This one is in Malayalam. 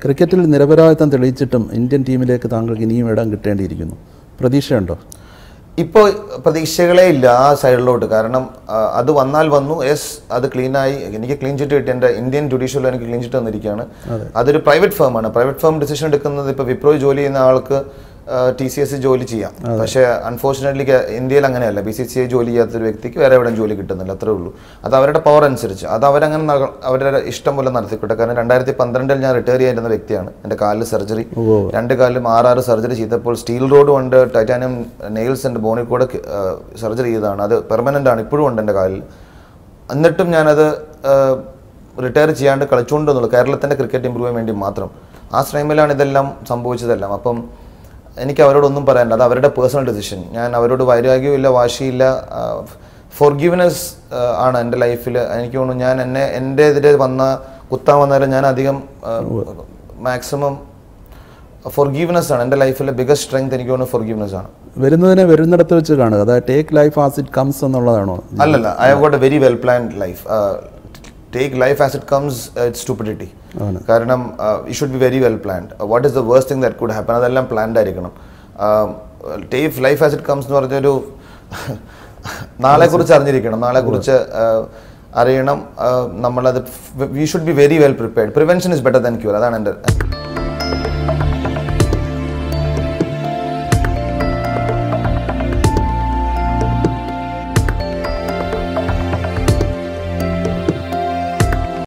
ക്രിക്കറ്റിൽ നിരപരാധിത്വം തെളിയിച്ചിട്ടും ഇന്ത്യൻ ടീമിലേക്ക് താങ്കൾക്ക് ഇനിയും ഇടം കിട്ടേണ്ടിയിരിക്കുന്നു. പ്രതീക്ഷയുണ്ടോ? ഇപ്പോൾ പ്രതീക്ഷകളേ ഇല്ല ആ സൈഡിലോട്ട്. കാരണം അത് വന്നാൽ വന്നു, യെസ് അത് ക്ലീനായി. എനിക്ക് ക്ലീൻ ചിറ്റ് കിട്ടി, എൻ്റെ ഇന്ത്യൻ ജുഡീഷ്യലിൽ എനിക്ക് ക്ലീൻ ചിറ്റ് തന്നിരിക്കുകയാണ്. അതൊരു പ്രൈവറ്റ് ഫേമാണ്. പ്രൈവറ്റ് ഫേം ഡിസിഷൻ എടുക്കുന്നത് ഇപ്പോൾ വിപ്രോ ജോലി ചെയ്യുന്ന ആൾക്ക് TCS ജോലി ചെയ്യാം. പക്ഷേ അൺഫോർച്ചുനേറ്റ്ലി ഇന്ത്യയിൽ അങ്ങനെയല്ല. BCCI ജോലി ചെയ്യാത്തൊരു വ്യക്തിക്ക് വേറെ എവിടെയും ജോലി കിട്ടുന്നില്ല, അത്രേ ഉള്ളൂ. അത് അവരുടെ പവർ അനുസരിച്ച് അത് അവരങ്ങനെ അവരുടെ ഇഷ്ടം പോലെ നടത്തിക്കോട്ടെ. കാരണം 2012 ഞാൻ റിട്ടയർ ചെയ്യാനിരുന്ന വ്യക്തിയാണ്. എൻ്റെ കാലിൽ സർജറി, 2 കാലിലും 6 സർജറി ചെയ്തപ്പോൾ സ്റ്റീൽ റോഡ് കൊണ്ട് ടൈറ്റാനിയം നെയിൽസ് എൻ്റെ ബോണിൽ കൂടെ സർജറി ചെയ്തതാണ്. അത് പെർമനൻ്റ് ആണ്, ഇപ്പോഴും ഉണ്ട് എൻ്റെ കാലിൽ. എന്നിട്ടും ഞാനത് റിട്ടയർ ചെയ്യാണ്ട് കളിച്ചുകൊണ്ടെന്നുള്ളൂ, കേരളത്തിൻ്റെ ക്രിക്കറ്റ് ഇമ്പ്രൂവ് ചെയ്യാൻ വേണ്ടി മാത്രം. ആ ടൈമിലാണ് ഇതെല്ലാം സംഭവിച്ചതെല്ലാം. അപ്പം എനിക്ക് അവരോടൊന്നും പറയാനില്ല, അത് അവരുടെ പേഴ്സണൽ ഡിസിഷൻ. ഞാൻ അവരോട് വൈരാഗ്യമില്ല, വാശിയില്ല. ഫോർഗീവ്നെസ് ആണ് എൻ്റെ ലൈഫിൽ. എനിക്ക് തോന്നുന്നു ഞാൻ എൻ്റെ എതിരെ കുത്താൻ വന്നാലും ഞാൻ അധികം മാക്സിമം ഫോർഗീവ്നെസ് ആണ് എൻ്റെ ലൈഫിലെ ബിഗസ്റ്റ് സ്ട്രെങ്ത്. എനിക്ക് തോന്നുന്നു ഫോർഗീവ്നെസ് ആണ്. വരുന്നിടത്ത് വെച്ച് കാണുക, അതായത് take life as it comes എന്നുള്ളതാണോ? അല്ലല്ല, I have got a very well planned life. Take life as it comes, it's stupidity. കാരണം it should be very well planned. What is the worst thing that could happen? അതെല്ലാം പ്ലാൻഡ് ആയിരിക്കണം. Take life as it comes എന്ന് പറഞ്ഞൊരു നാളെക്കുറിച്ച് അറിഞ്ഞിരിക്കണം, നാളെക്കുറിച്ച് അറിയണം. നമ്മളത് we should be very well prepared. Prevention is better than cure. അതാണ് എൻ്റെ